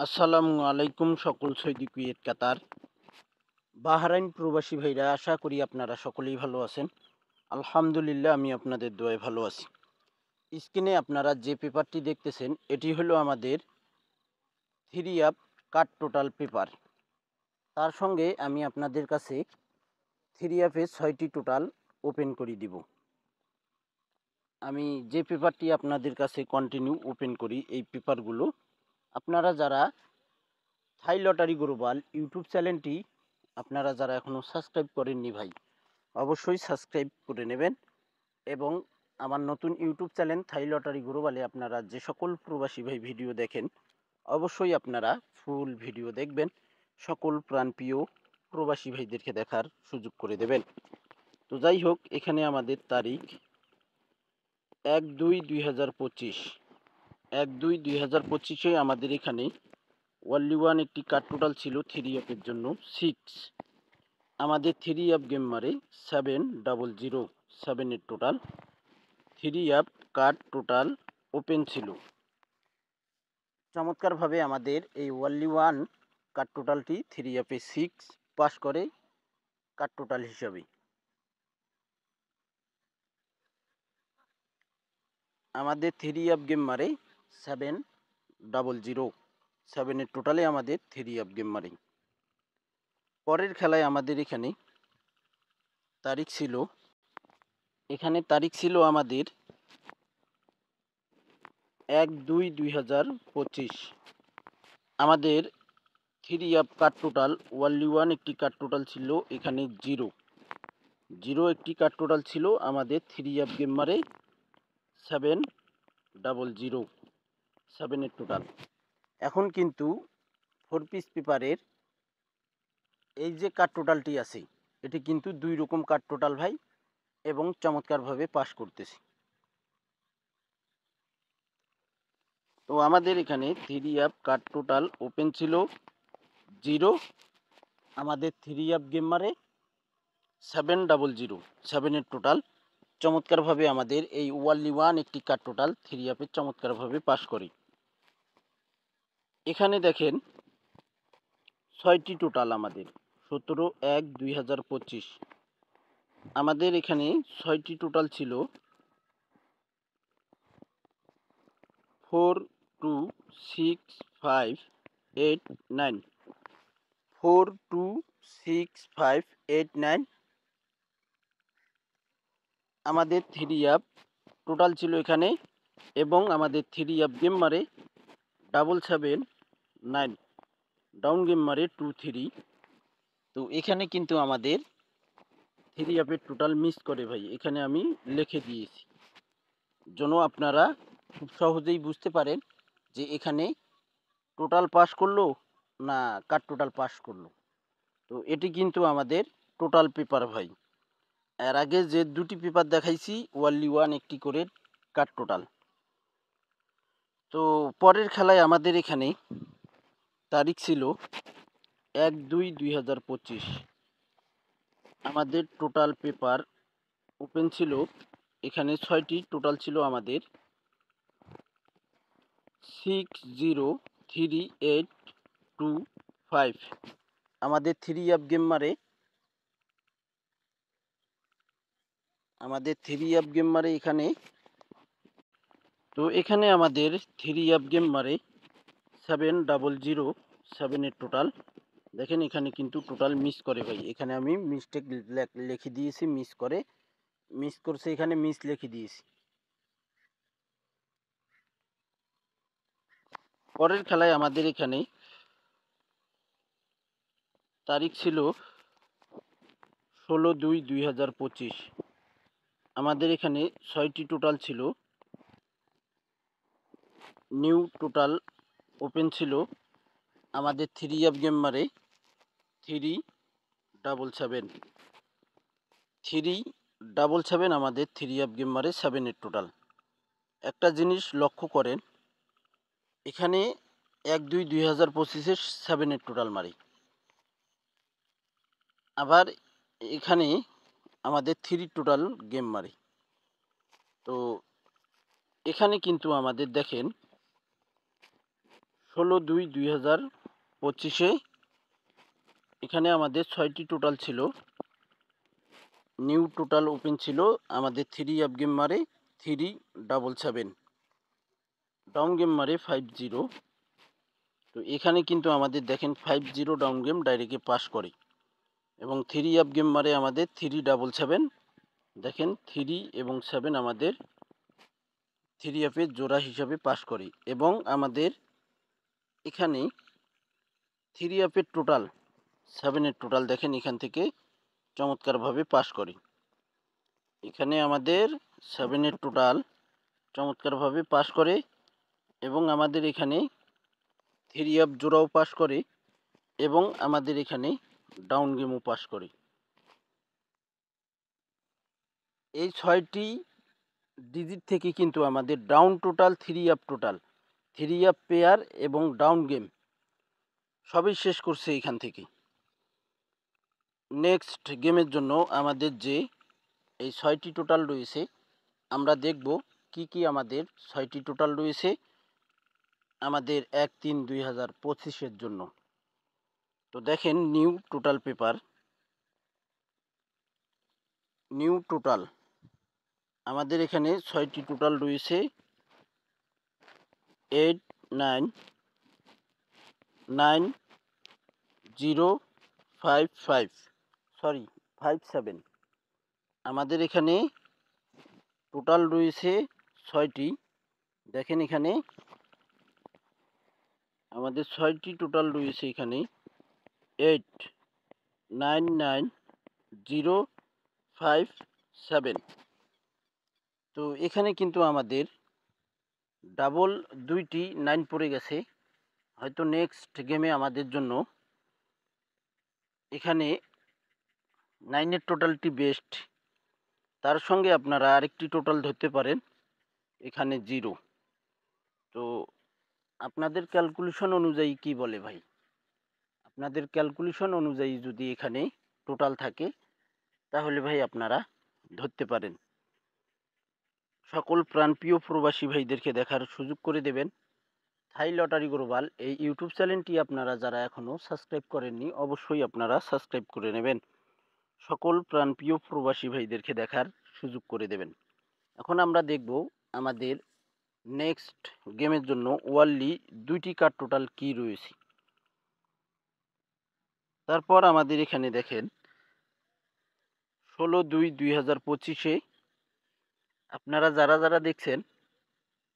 আসসালামু আলাইকুম সকল সৌদি কুয়েত কাতার বাহরাইন প্রবাসী ভাইরা, আশা করি আপনারা সকলেই ভালো আছেন। আলহামদুলিল্লাহ, আমি আপনাদের দোয়ায় ভালো আছি। স্ক্রিনে আপনারা যে পেপারটি দেখতেছেন, এটি হলো আমাদের 3 কাট টোটাল পেপার। তার সঙ্গে আমি আপনাদের কাছে 3 6টি টোটাল ওপেন করে দিব। আমি যে পেপারটি আপনাদের কাছে কন্টিনিউ ওপেন করি, এই পেপারগুলো আপনারা যারা থাই লটারি গ্লোবাল ইউটিউব চ্যানেলটি আপনারা যারা এখনও সাবস্ক্রাইব করেননি ভাই, অবশ্যই সাবস্ক্রাইব করে নেবেন। এবং আমার নতুন ইউটিউব চ্যানেল থাই লটারি গ্লোবালে আপনারা যে সকল প্রবাসী ভাই ভিডিও দেখেন, অবশ্যই আপনারা ফুল ভিডিও দেখবেন। সকল প্রাণপ্রিয় প্রবাসী ভাইদেরকে দেখার সুযোগ করে দেবেন। তো যাই হোক, এখানে আমাদের তারিখ 1/2/2025, 1/2/2025-এ আমাদের এখানে ওয়ানলি ওয়ান একটি কার্ড টোটাল ছিল 3 জন্য 6। আমাদের 3 গেম মারে 700 7-এর টোটাল 3 কার্ড টোটাল ওপেন ছিল। চমৎকারভাবে আমাদের এই ওয়ানলি ওয়ান কার্ড টোটালটি 6 পাস করে কার্ড টোটাল হিসাবে। আমাদের 3 গেম মারে 700 7-এর টোটালে আমাদের 3 গেম মারে। পরের খেলায় আমাদের এখানে তারিখ ছিল আমাদের 1/2/2025। আমাদের 3 কার্ড টোটাল ওয়ানলি ওয়ান একটি কার্ড টোটাল ছিল এখানে 0 একটি কার্ড টোটাল ছিল আমাদের 3 গেম মারে 700 7-এর টোটাল। এখন কিন্তু 4 পিস পেপারের এই যে কার্ড টোটালটি আছে, এটি কিন্তু 2 রকম কার্ড টোটাল ভাই, এবং চমৎকারভাবে পাস করতেছি। তো আমাদের এখানে 3 কার্ড টোটাল ওপেন ছিল 0। আমাদের 3 গেম মারে 700 7-এর টোটাল। চমৎকারভাবে আমাদের এই ওয়ানলি ওয়ান একটি কার্ড টোটাল 3 চমৎকারভাবে পাস করে। এখানে দেখেন 6টি টোটাল আমাদের 17/1/2025। আমাদের এখানে 6টি টোটাল ছিল 4 2 6 5 8 9 4 2 6 5 8 9। আমাদের 3 টোটাল ছিল এখানে, এবং আমাদের 3 গেম মারে 779 ডাউন গেম মারে 2 3। তো এখানে কিন্তু আমাদের 3 টোটাল মিস করে ভাই, এখানে আমি লিখে দিয়েছি যেন আপনারা খুব সহজেই বুঝতে পারেন যে এখানে টোটাল পাস করলো না কাট টোটাল পাস করলো। তো এটি কিন্তু আমাদের টোটাল পেপার ভাই। এর আগে যে দুটি পেপার দেখাইছি ওয়ানলি ওয়ান একটি করে কাট টোটাল। তো পরের খেলায় আমাদের এখানে তারিখ ছিল 1/2/2025। আমাদের টোটাল পেপার ওপেন ছিল এখানে 6টি টোটাল ছিল আমাদের 603825। আমাদের 3 গেম মারে এখানে। তো এখানে আমাদের 3 গেম মারে 700 7-এর টোটাল। দেখেন এখানে কিন্তু টোটাল মিস করে ভাই, এখানে আমি মিস্টেক লিখে দিয়েছি, মিস করছে, এখানে মিস লিখে দিয়েছি। পরের খেলায় আমাদের এখানে তারিখ ছিল 16/2/2025। আমাদের এখানে 6টি টোটাল ছিল, নিউ টোটাল ওপেন ছিল আমাদের 3 গেম মারে 377 377। আমাদের 3 গেম মারে 7-এর টোটাল। একটা জিনিস লক্ষ্য করেন, এখানে 1/2/2025-এর 7-এর টোটাল মারি, আবার এখানে আমাদের 3 টোটাল গেম মারি। তো এখানে কিন্তু আমাদের দেখেন 16/2/2025 এখানে আমাদের 6টি টোটাল ছিল। নিউ টোটাল ওপেন ছিল আমাদের 3 আপ গেম মারে 377, ডাউন গেম মারে 50। তো এখানে কিন্তু আমাদের দেখেন 50 ডাউন গেম ডাইরেক্টে পাস করে এবং 3 আপ গেম মারে আমাদের 377। দেখেন 3 এবং 7 আমাদের 3 আপের জোড়া হিসাবে পাস করে এবং আমাদের এখানে 3 আপের টোটাল 7-এর টোটাল দেখেন এখান থেকে চমৎকারভাবে পাস করে। এখানে আমাদের 7-এর টোটাল চমৎকারভাবে পাস করে এবং আমাদের এখানে 3 আপ জোড়াও পাস করে এবং আমাদের এখানে ডাউন গেমও পাস করে। এই 6টি ডিজিট থেকে কিন্তু আমাদের down total 3 up total 3 up pair এবং ডাউন গেম সবই শেষ করছে এখান থেকে। নেক্সট গেমের জন্য আমাদের যে এই 6টি টোটাল রয়েছে আমরা দেখব কি কি আমাদের 6টি টোটাল রয়েছে আমাদের 1/3/2025 জন্য। তো দেখেন new total paper, new total আমাদের এখানে 6টি টোটাল রয়েছে 57। আমাদের এখানে টোটাল রয়েছে 6টি। দেখেন এখানে আমাদের 6টি টোটাল রয়েছে এখানে 899057। তো এখানে কিন্তু আমাদের ডাবল 2টি 9 পড়ে গেছে। হয়তো নেক্সট গেমে আমাদের জন্য এখানে 9-এর টোটালটি বেস্ট। তার সঙ্গে আপনারা আরেকটি টোটাল ধরতে পারেন এখানে 0। তো আপনাদের ক্যালকুলেশন অনুযায়ী কি বলে ভাই, আপনাদের ক্যালকুলেশন অনুযায়ী যদি এখানে টোটাল থাকে তাহলে ভাই আপনারা ধরতে পারেন। সকল প্রাণপ্রিয় প্রবাসী ভাইদেরকে দেখার সুযোগ করে দেবেন থাই লটারি গ্লোবাল এই ইউটিউব চ্যানেলটি। আপনারা যারা এখনও সাবস্ক্রাইব করেননি অবশ্যই আপনারা সাবস্ক্রাইব করে নেবেন। সকল প্রাণপ্রিয় প্রবাসী ভাইদেরকে দেখার সুযোগ করে দেবেন। এখন আমরা দেখব আমাদের নেক্সট গেমের জন্য ওয়ানলি 2টি কার্ড টোটাল কি রয়েছে। তারপর আমাদের এখানে দেখেন 16/2/2025 আপনারা যারা যারা দেখছেন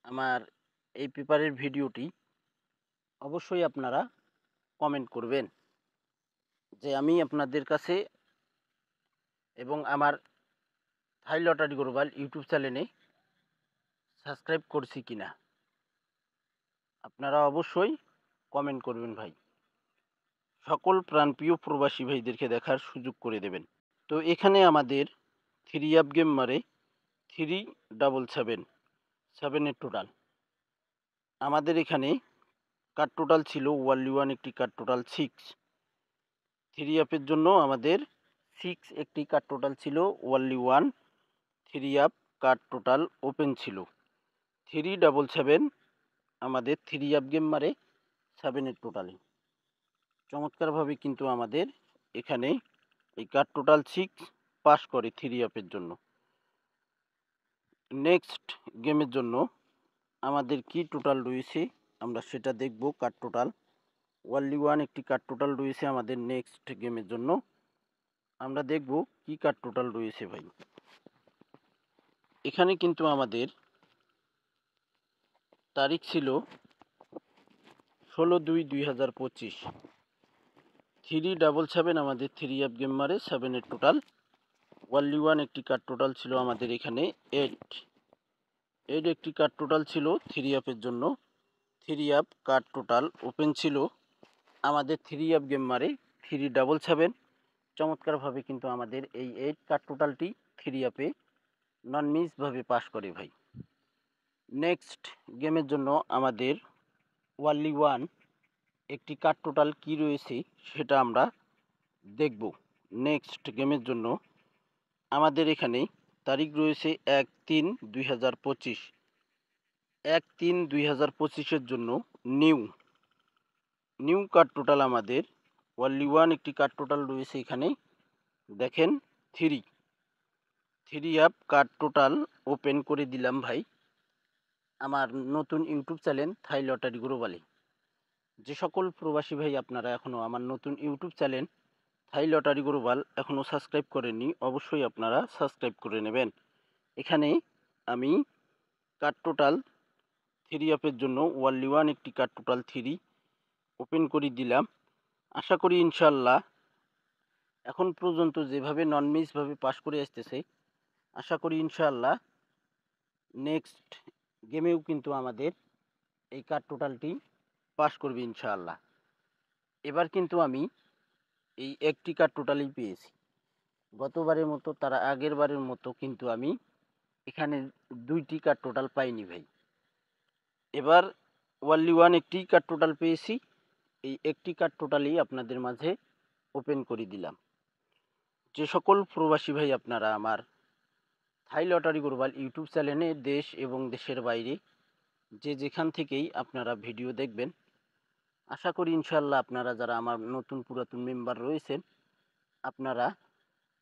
আমার এই পেপারের ভিডিওটি অবশ্যই আপনারা কমেন্ট করবেন যে আমি আপনাদের কাছে এবং আমার থাই লটারি গ্লোবাল ইউটিউব চ্যানেলে সাবস্ক্রাইব করছি কিনা। আপনারা অবশ্যই কমেন্ট করবেন ভাই। সকল প্রাণপ্রিয় প্রবাসী ভাইদেরকে দেখার সুযোগ করে দেবেন। তো এখানে আমাদের 3 আপ গেম মারে 377-7-এর টোটাল। আমাদের এখানে কার্ড টোটাল ছিল ওয়ানলি 1 একটি কার্ড টোটাল 6। 3 আপের জন্য আমাদের 6 একটি কার্ড টোটাল ছিল only 1। 3 up card total open ছিল 377। আমাদের 3 আপ গেম মারে 7-এর টোটালে চমৎকারভাবে কিন্তু আমাদের এখানে এই কার্ড টোটাল 6 পাস করে 3 আপের জন্য। নেক্সট গেমের জন্য আমাদের কি টোটাল রয়েছে আমরা সেটা দেখব। কার্ড টোটাল ওয়ানলি 1 একটি কার্ড টোটাল রয়েছে আমাদের নেক্সট গেমের জন্য। আমরা দেখব কি কার্ড টোটাল রয়েছে ভাই। এখানে কিন্তু আমাদের তারিখ ছিল 16/2/2025। 377 আমাদের 3 আপ গেম মারে 7-এর টোটাল। ওয়ানলি 1 একটি কার্ড টোটাল ছিল আমাদের এখানে 8 একটি কার্ড টোটাল ছিল 3 আপের জন্য। 3 আপ কার্ড টোটাল ওপেন ছিল আমাদের 3 আপ গেম মারে 377। চমৎকারভাবে কিন্তু আমাদের এই 8 কার্ড টোটালটি 3 আপে নন মিসভাবে পাস করে ভাই। নেক্সট গেমের জন্য আমাদের ওয়ানলি 1 একটি কার্ড টোটাল কি রয়েছে সেটা আমরা দেখব। নেক্সট গেমের জন্য আমাদের এখানে তারিখ রয়েছে 1/3/2025। 1/3/2025-এর জন্য নিউ নিউ কার্ড টোটাল আমাদের ওনলি ওয়ান একটি কার্ড টোটাল রয়েছে এখানে দেখেন three app card total open করে দিলাম ভাই আমার নতুন ইউটিউব চ্যানেল থাই লটারি গ্লোবালে। যে সকল প্রবাসী ভাই আপনারা এখনও আমার নতুন ইউটিউব চ্যানেল থাই লটারি গ্লোবাল এখনও সাবস্ক্রাইব করেননি, অবশ্যই আপনারা সাবস্ক্রাইব করে নেবেন। এখানে আমি কার্ড টোটাল থ্রি অ্যাপের জন্য ওনলি ওয়ান একটি কার্ড টোটাল থ্রি ওপেন করে দিলাম। আশা করি ইনশাল্লাহ এখন পর্যন্ত যেভাবে নন মিসভাবে পাস করে আসতেছে, আশা করি ইনশাল্লাহ নেক্সট গেমেও কিন্তু আমাদের এই কার্ড টোটালটি পাস করবে ইনশাআল্লাহ। এবার কিন্তু আমি এই একটি কার্ড টোটালই পেয়েছি। গতবারের মতো তার আগের বারের মতো কিন্তু আমি এখানে দুইটি কার্ড টোটাল পাইনি ভাই। এবার ওনলি ওয়ান একটি কার্ড টোটাল পেয়েছি। এই একটি কার্ড টোটালই আপনাদের মাঝে ওপেন করে দিলাম। যে সকল প্রবাসী ভাই আপনারা আমার থাই লটারি গ্লোবাল ইউটিউব চ্যানেলে দেশ এবং দেশের বাইরে যে যেখান থেকেই আপনারা ভিডিও দেখবেন, আশা করি ইনশাল্লাহ আপনারা যারা আমার নতুন পুরাতন মেম্বার রয়েছেন আপনারা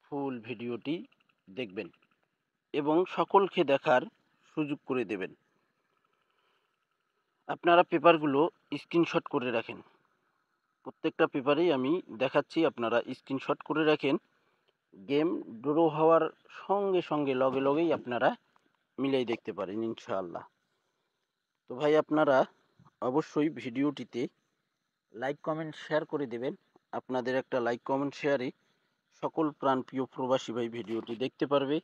ফুল ভিডিওটি দেখবেন এবং সকলকে দেখার সুযোগ করে দেবেন। আপনারা পেপারগুলো স্ক্রিনশট করে রাখেন, প্রত্যেকটা পেপারেই আমি দেখাচ্ছি, আপনারা স্ক্রিনশট করে রাখেন। গেম ড্র হওয়ার সঙ্গে সঙ্গে লগে লগেই আপনারা মিলাই দেখতে পারেন ইনশাআল্লাহ। তো ভাই আপনারা অবশ্যই ভিডিওটিতে লাইক কমেন্ট শেয়ার করে দেবেন। আপনাদের একটা লাইক কমেন্ট শেয়ারে সকল প্রাণপ্রিয় প্রবাসী ভাই ভিডিওটি দেখতে পারবে।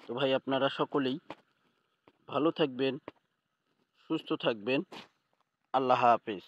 তো ভাই আপনারা সকলেই ভালো থাকবেন, সুস্থ থাকবেন। আল্লাহ হাফেজ।